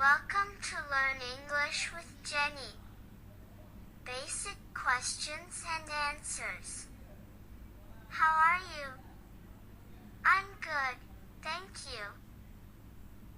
Welcome to Learn English with Jenny. Basic questions and answers. How are you? I'm good, thank you.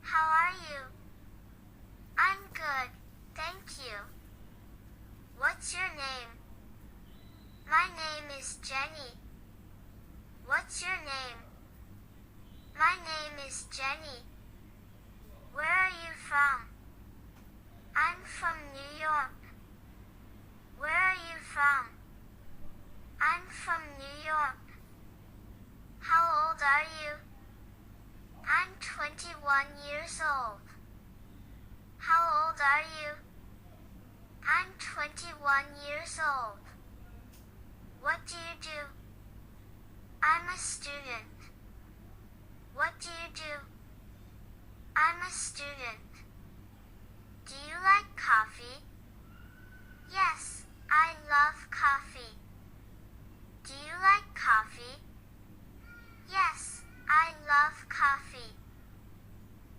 How are you? I'm good, thank you. What's your name? My name is Jenny. What's your name? My name is Jenny. Where are you from? I'm from New York. Where are you from? I'm from New York. How old are you? I'm 21 years old. How old are you? I'm 21 years old. What do you do? I'm a student. What do you do? I'm a student. Do you like coffee? Yes, I love coffee. Do you like coffee? Yes, I love coffee.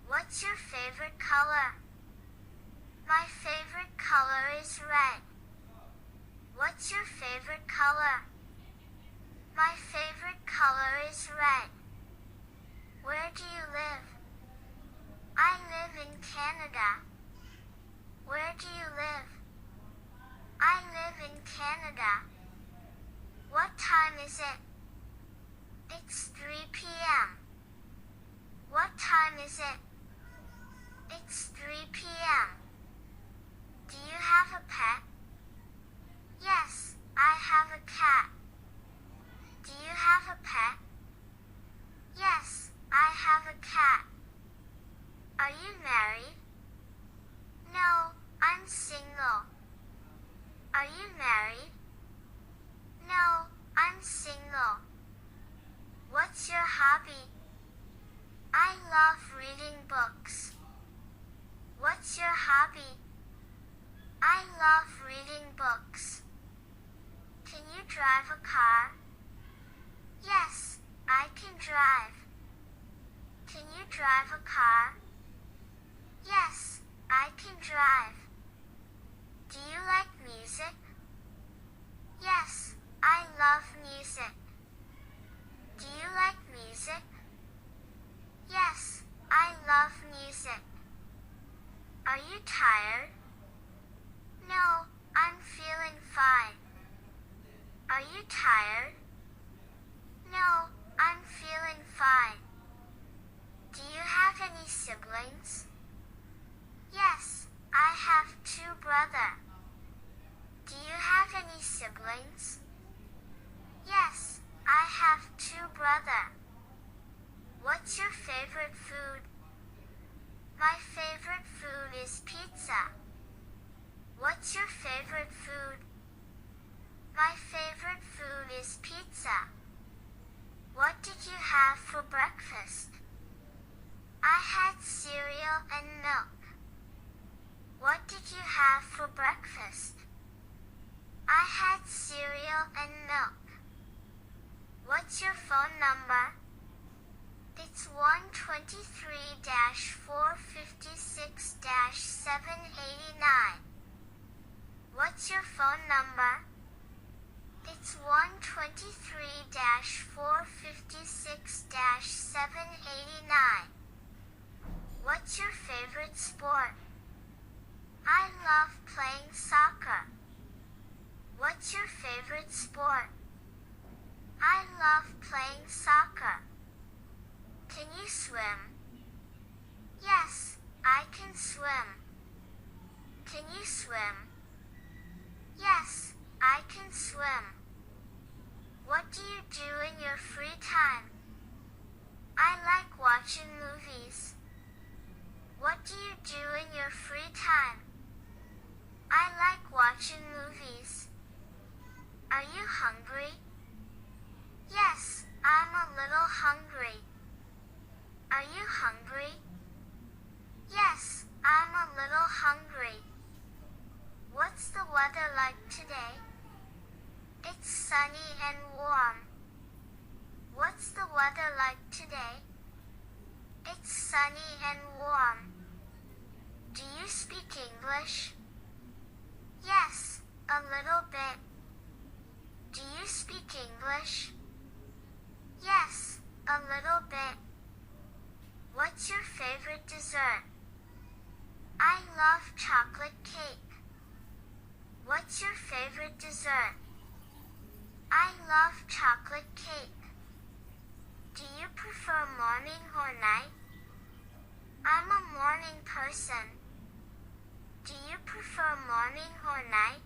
What's your favorite color? My favorite color is red. What's your favorite color? My favorite color is red. Where do you live? I live in Canada. Where do you live? I live in Canada. What time is it? It's 3 p.m. What time is it? It's 3 p.m. Do you have a pet? Yes, I have a cat. Do you have a pet? Yes, I have a cat. Are you married? No, I'm single. Are you married? No, I'm single. What's your hobby? I love reading books. What's your hobby? I love reading books. Can you drive a car? Yes, I can drive. Can you drive a car? Yes, I can drive. Do you like music? Yes, I love music. Do you like music? Yes, I love music. Are you tired? No, I'm feeling fine. Are you tired? No, I'm feeling fine. Do you have any siblings? Yes, I have 2 brothers. Do you have any siblings? Yes, I have 2 brothers. What's your favorite food? My favorite food is pizza. What's your favorite food? My favorite food is pizza. What did you have for breakfast? I had cereal and milk. What did you have for breakfast? I had cereal and milk. What's your phone number? It's 123-456-789. What's your phone number? It's 123-456-789. What's your favorite sport? I love playing soccer. What's your favorite sport? I love playing soccer. Can you swim? Yes, I can swim. Can you swim? Yes, I can swim. What do you do in your free time? I like watching movies. What do you do in your free time? I like watching movies. Are you hungry? Yes, I'm a little hungry. Are you hungry? Yes, I'm a little hungry. What's the weather like today? It's sunny and warm. What's the weather like today? It's sunny and warm. Do English? Yes, a little bit. Do you speak English? Yes, a little bit. What's your favorite dessert? I love chocolate cake. What's your favorite dessert? I love chocolate cake. Do you prefer morning or night? I'm a morning person. Do you prefer morning or night?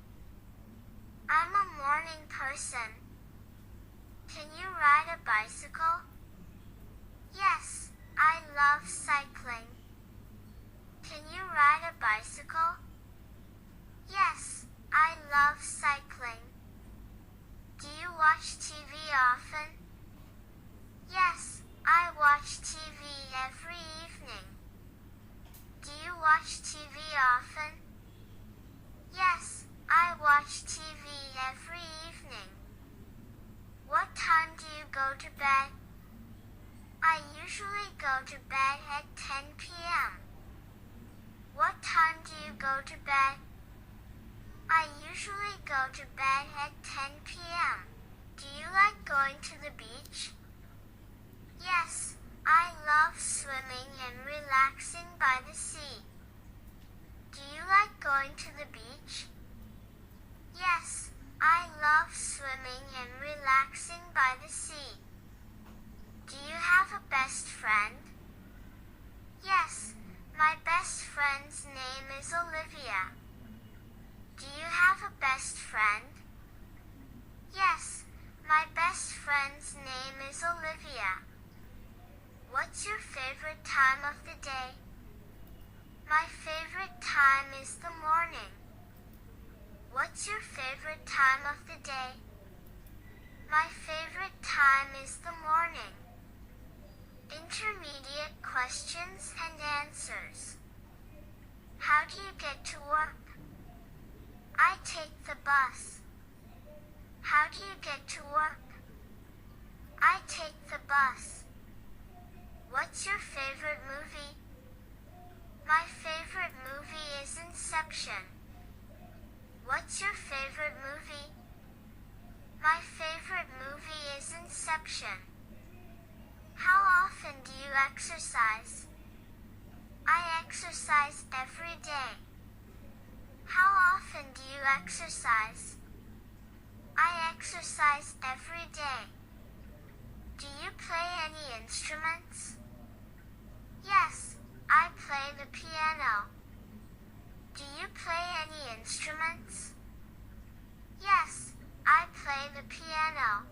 I'm a morning person. Can you ride a bicycle? Yes, I love cycling. Can you ride a bicycle? Yes, I love cycling. Do you watch TV often? Yes, I watch TV every evening. Do you watch TV often? Yes, I watch TV every evening. What time do you go to bed? I usually go to bed at 10 p.m. What time do you go to bed? I usually go to bed at 10 p.m. Do you like going to the beach? Yes, I love swimming and relaxing by the sea. Do you like going to the beach? Yes, I love swimming and relaxing by the sea. Do you have a best friend? Yes, my best friend's name is Olivia. Do you have a best friend? Yes, my best friend's name is Olivia. What's your favorite time of the day? My favorite time is the morning. What's your favorite time of the day? My favorite time is the morning. Intermediate questions and answers. How do you get to work? I take the bus. How do you get to work? I take the bus. What's your favorite movie? My favorite movie is Inception. What's your favorite movie? My favorite movie is Inception. How often do you exercise? I exercise every day. How often do you exercise? I exercise every day. Do you play any instruments? Yes, I play the piano. Do you play any instruments? Yes, I play the piano.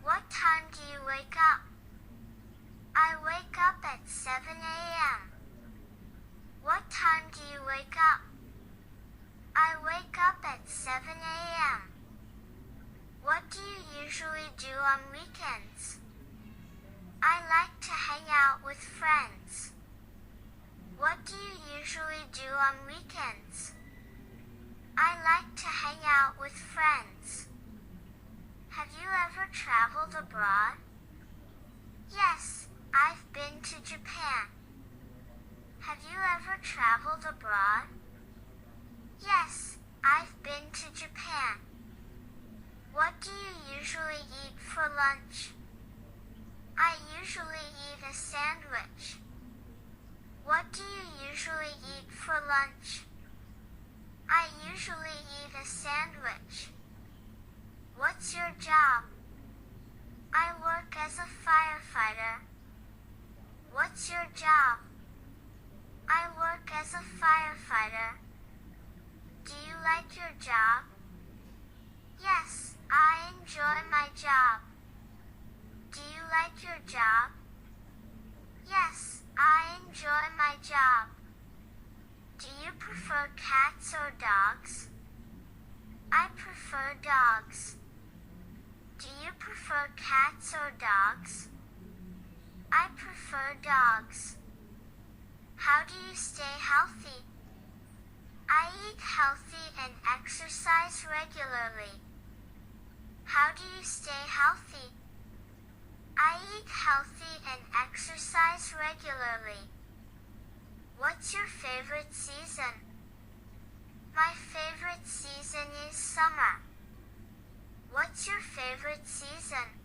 What time do you wake up? I wake up at 7 a.m. What time do you wake up? I wake up at 7 a.m. What do you usually do on weekends? I like to hang out with friends. What do you usually do on weekends? I like to hang out with friends. Have you ever traveled abroad? Yes, I've been to Japan. Have you ever traveled abroad? Yes, I've been to Japan. What do you usually eat for lunch? I usually eat a sandwich. What do you usually eat for lunch? I usually eat a sandwich. What's your job? I work as a firefighter. What's your job? I work as a firefighter. Do you like your job? Yes, I enjoy my job. Do you like your job? Yes, I enjoy my job. Do you prefer cats or dogs? I prefer dogs. Do you prefer cats or dogs? I prefer dogs. How do you stay healthy? I eat healthy and exercise regularly. How do you stay healthy? I eat healthy and exercise regularly. What's your favorite season? My favorite season is summer. What's your favorite season?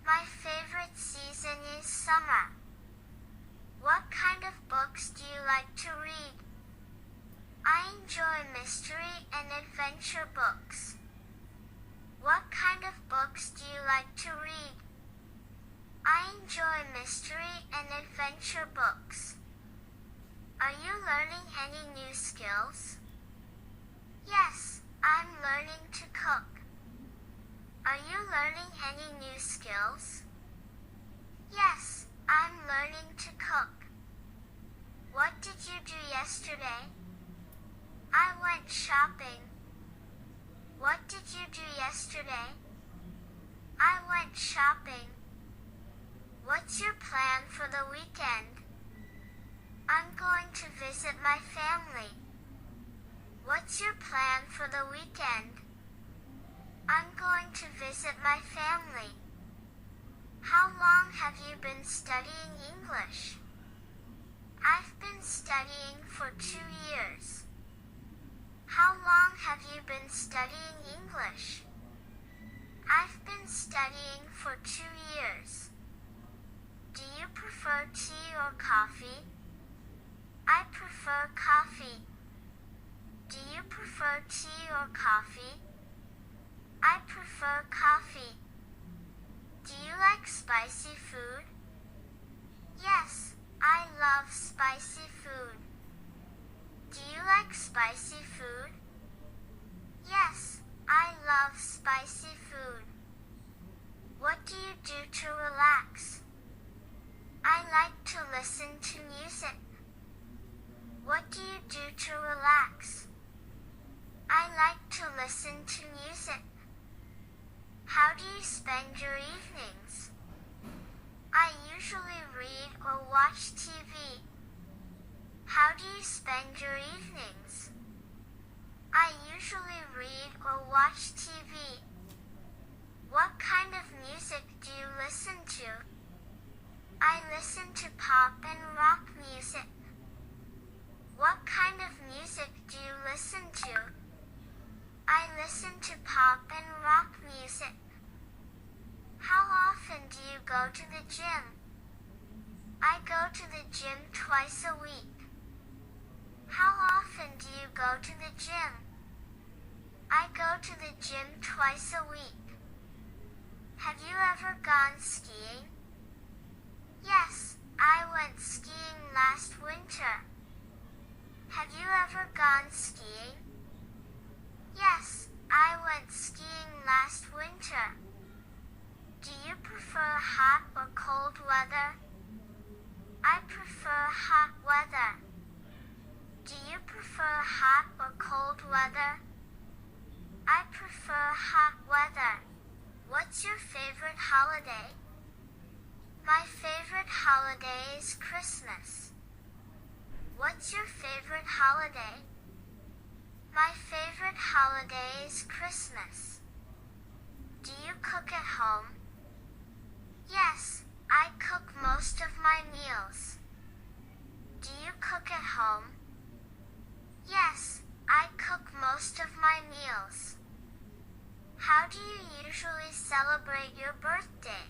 My favorite season is summer. What kind of books do you like to read? I enjoy mystery and adventure books. What kind of books do you like to read? I enjoy mystery and adventure books. Are you learning any new skills? Yes, I'm learning to cook. Are you learning any new skills? Yes, I'm learning to cook. What did you do yesterday? I went shopping. What did you do yesterday? I went shopping. What's your plan for the weekend? I'm going to visit my family. What's your plan for the weekend? I'm going to visit my family. How long have you been studying English? I've been studying for 2 years. How long have you been studying English? I've been studying for 2 years. Do you prefer tea or coffee? I prefer coffee. Do you prefer tea or coffee? I prefer coffee. Do you like spicy food? Yes, I love spicy food. Do you like spicy food? Yes, I love spicy food. What do you do to relax? I like to listen to music. What do you do to relax? I like to listen to music. How do you spend your evenings? I usually read or watch TV. How do you spend your evenings? I usually read or watch TV. What kind of music do you listen to? I listen to pop and rock music. What kind of music do you listen to? I listen to pop and rock music. How often do you go to the gym? I go to the gym twice a week. How often do you go to the gym? I go to the gym twice a week. Have you ever gone skiing? Yes, I went skiing last winter. Have you ever gone skiing? Yes, I went skiing last winter. Do you prefer hot or cold weather? I prefer hot weather. Do you prefer hot or cold weather? I prefer hot weather. What's your favorite holiday? My favorite holiday is Christmas. What's your favorite holiday? My favorite holiday is Christmas. Do you cook at home? Yes, I cook most of my meals. Do you cook at home? Yes, I cook most of my meals. How do you usually celebrate your birthday?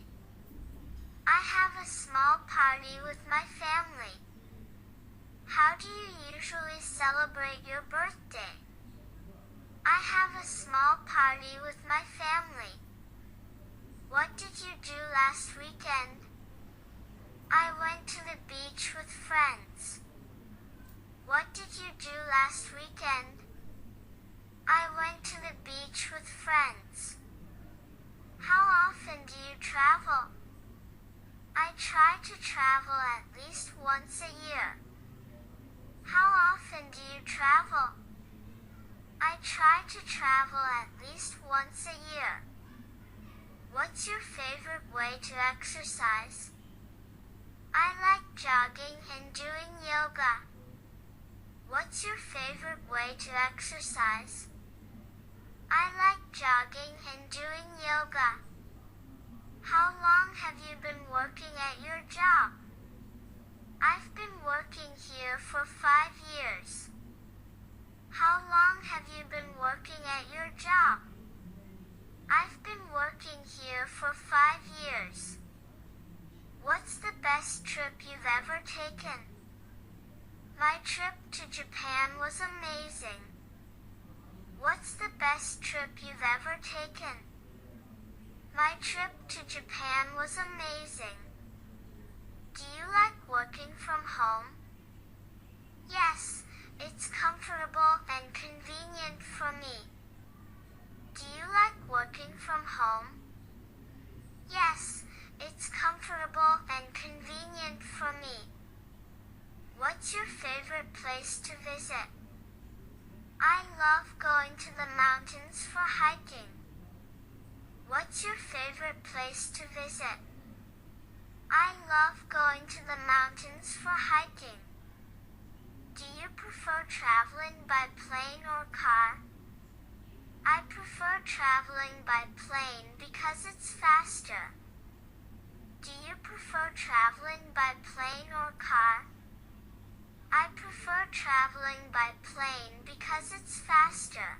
I have a small party with my family. How do you usually celebrate your birthday? I have a small party with my family. What did you do last weekend? I went to the beach with friends. What did you do last weekend? I went to the beach with friends. How often do you travel? I try to travel at least once a year. How often do you travel? I try to travel at least once a year. What's your favorite way to exercise? I like jogging and doing yoga. What's your favorite way to exercise? I like jogging and doing yoga. How long have you been working at your job? I've been working here for 5 years. How trip to Japan was amazing. What's the best trip you've ever taken? My trip to Japan was amazing. Do you like working from home? Yes, it's comfortable and convenient for me. Do you like working from home? Yes, it's comfortable and convenient for me. What's your favorite place to visit? I love going to the mountains for hiking. What's your favorite place to visit? I love going to the mountains for hiking. Do you prefer traveling by plane or car? I prefer traveling by plane because it's faster. Do you prefer traveling by plane or car? I prefer traveling by plane because it's faster.